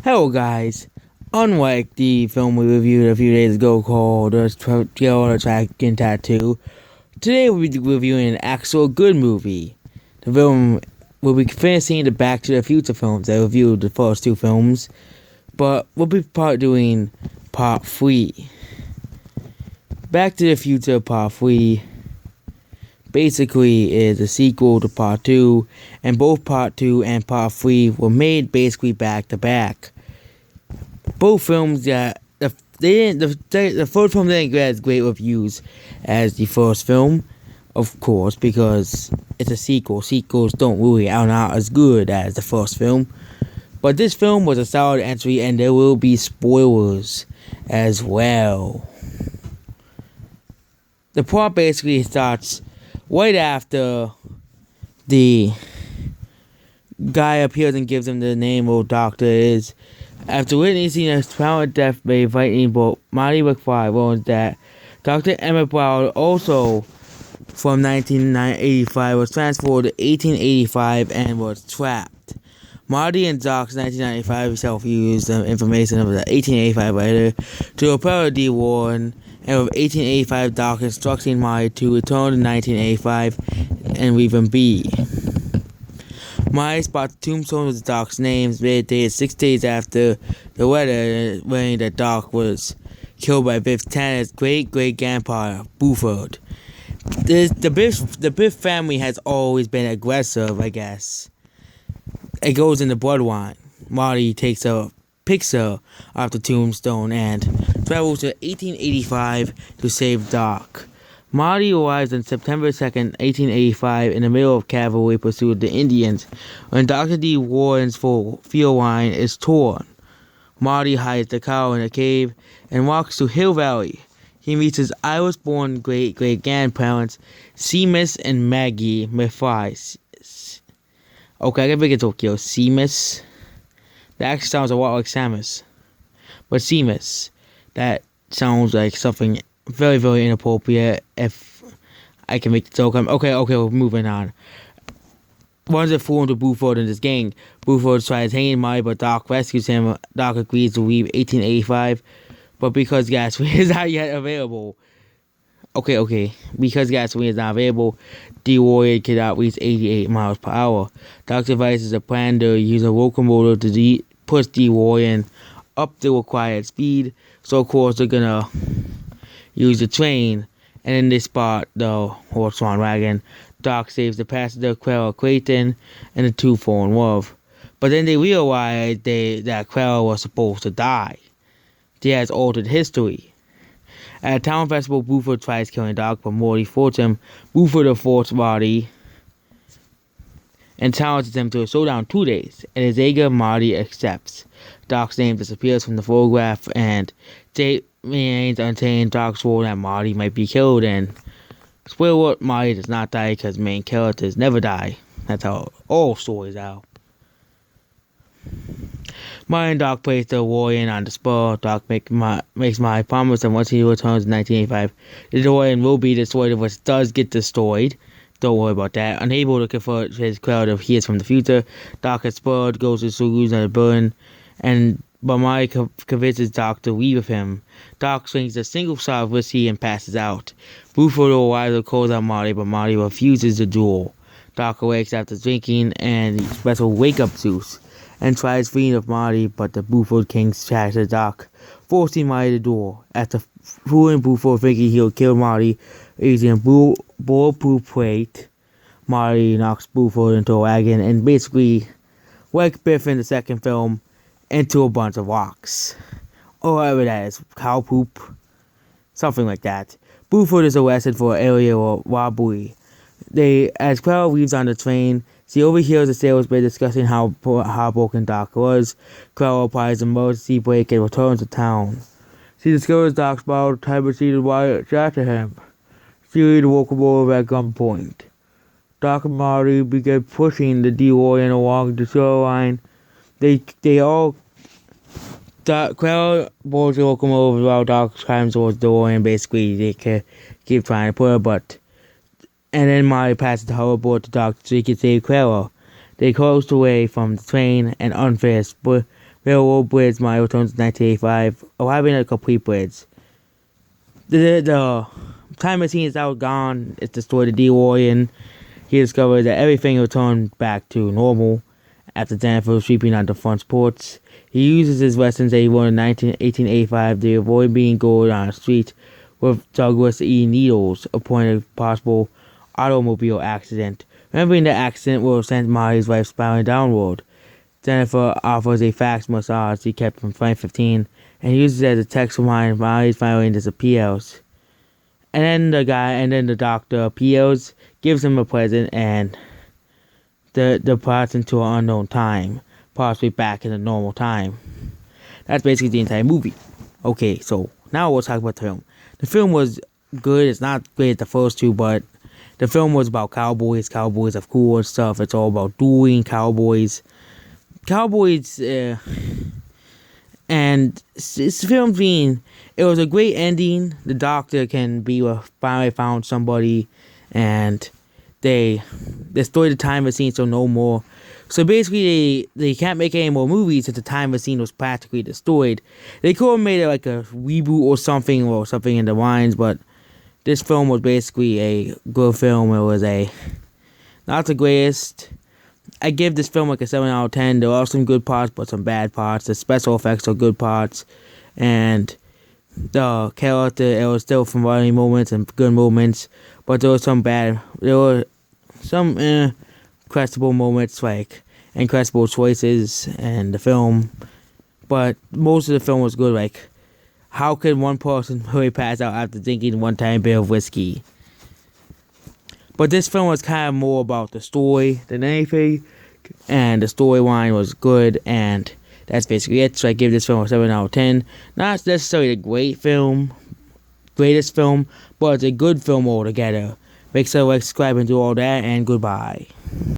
Hello, guys. Unlike the film we reviewed a few days ago called The Tale of the Dragon Tattoo, today we'll be reviewing an actual good movie. The film will be finishing the Back to the Future films. I reviewed the first two films, but we'll be doing part 3. Back to the Future Part 3 basically is a sequel to Part 2, and both Part 2 and Part 3 were made basically back to back. Both films the first film didn't get as great reviews as the first film, of course, because it's a sequel. Sequels don't really are not as good as the first film. But this film was a solid entry, and there will be spoilers as well. The plot basically starts right after the guy appears and gives him the name of Doctor is. After witnessing a violent death by lightning bolt, Marty McFly learns that Dr. Emmett Brown, also from 1985, was transferred to 1885 and was trapped. Marty and Doc's 1995 self used the information of the 1885 letter to repel D. Warren, and with 1885 Doc instructing Marty to return to 1985 and leave him be. Marty spots the tombstone with Doc's names dated 6 days after the letter, learning that Doc was killed by Biff Tanner's great-great-grandpa, Buford. The Biff family has always been aggressive, I guess. It goes in the bloodline. Marty takes a picture of the tombstone and travels to 1885 to save Doc. Marty arrives on September 2nd, 1885, in the middle of cavalry pursuit of the Indians, when Dr. D. Warren's field line is torn. Marty hides the cow in a cave and walks to Hill Valley. He meets his Irish-born great-great-grandparents, Seamus and Maggie McFly. Okay, I gotta make it Tokyo. Seamus. That actually sounds a lot like Samus. But Seamus. That sounds like something very, very inappropriate. If I can make the joke. Okay, we're moving on. Runs a fool into Buford and his gang. Buford tries hanging Marty, but Doc rescues him. Doc agrees to leave 1885, but because gasoline is not yet available. Because gasoline is not available, D. Warrior cannot reach 88 miles per hour. Doc devises a plan to use a locomotive to push D. Warrior up the required speed. So of course they're gonna use the train, and then they spot the horse-drawn wagon. Doc saves the passenger, Clara Clayton, and the two fall in love. But then they realize that Clara was supposed to die. She has altered history. At a town festival, Buford tries killing Doc, but Morty thwarts him. Buford affords Marty and challenges him to a showdown 2 days. In his anger, Marty accepts. Doc's name disappears from the photograph, and Jake remains unchanged. Doc swore that Marty might be killed, and spoiler alert, Marty does not die because main characters never die. That's how all stories are. Marty and Doc place the DeLorean on the spur. Doc makes Marty promise that once he returns in 1985, the DeLorean will be destroyed, which does get destroyed. Don't worry about that. Unable to confront his crowd of he is from the future, Doc is spurred, goes to Sulu's and burn, but Marty convinces Doc to leave with him. Doc swings a single shot of whiskey and passes out. Buford arrives and calls out Marty, but Marty refuses the duel. Doc awakes after drinking and the special wake-up juice, and tries freeing of Marty, but the Buford King shatters Doc, forcing Marty to duel. After fooling Buford thinking he'll kill Marty, using a bulletproof plate, Marty knocks Buford into a wagon and basically, like Biff in the second film, into a bunch of rocks. Or whatever that is, cow poop, something like that. Buford is arrested for aerial robbery. As Clara leaves on the train, she overhears the salesman discussing how broken Doc was. Clara applies an emergency brake and returns to town. She discovers Doc's borrowed time machine and why it shot to him. She leads the locomotive at gunpoint. Doc and Marty begin pushing the DeLorean along the shoreline. Clara boards the locomotive while Doc climbs towards the DeLorean. Basically, they can keep trying to put her, and then Marty passes the hoverboard to Doc so he can save Clara. They coast away from the train and unfazed Railroad Bridge, Mario Returns 1985, arriving at a complete bridge. The time machine is out gone. It's destroyed the DeLorean. He discovers that everything returned back to normal after Jennifer was sweeping on the front porch. He uses his lessons that he learned in 1885 to avoid being gored on the street with Douglas E. Needles, upon a possible automobile accident. Remembering the accident will send Molly's life spiraling downward. Jennifer offers a fax massage he kept from 2015 and uses it as a text reminder. Molly's finally disappears. And then the doctor appears, gives him a present, and departs into an unknown time, possibly back in the normal time. That's basically the entire movie. Okay, so now we'll talk about the film. The film was good. It's not great as the first two, but the film was about cowboys. Cowboys have cool and stuff. It's all about dueling cowboys. And it's film being, it was a great ending. The doctor finally found somebody, and they destroyed the time machine, so no more. So basically, they can't make any more movies since the time machine was practically destroyed. They could have made it like a reboot or something in the lines, but this film was basically a good film. It was not the greatest. I give this film like a 7 out of 10. There are some good parts, but some bad parts. The special effects are good parts, and the character, it was still some funny moments and good moments, but there were some questionable moments, like questionable choices in the film. But most of the film was good. Like, how could one person really pass out after drinking one time beer of whiskey? But this film was kind of more about the story than anything, and the storyline was good, and that's basically it. So I give this film a 7 out of 10. Not necessarily the greatest film, but it's a good film altogether. Make sure to like, subscribe, and do all that, and goodbye.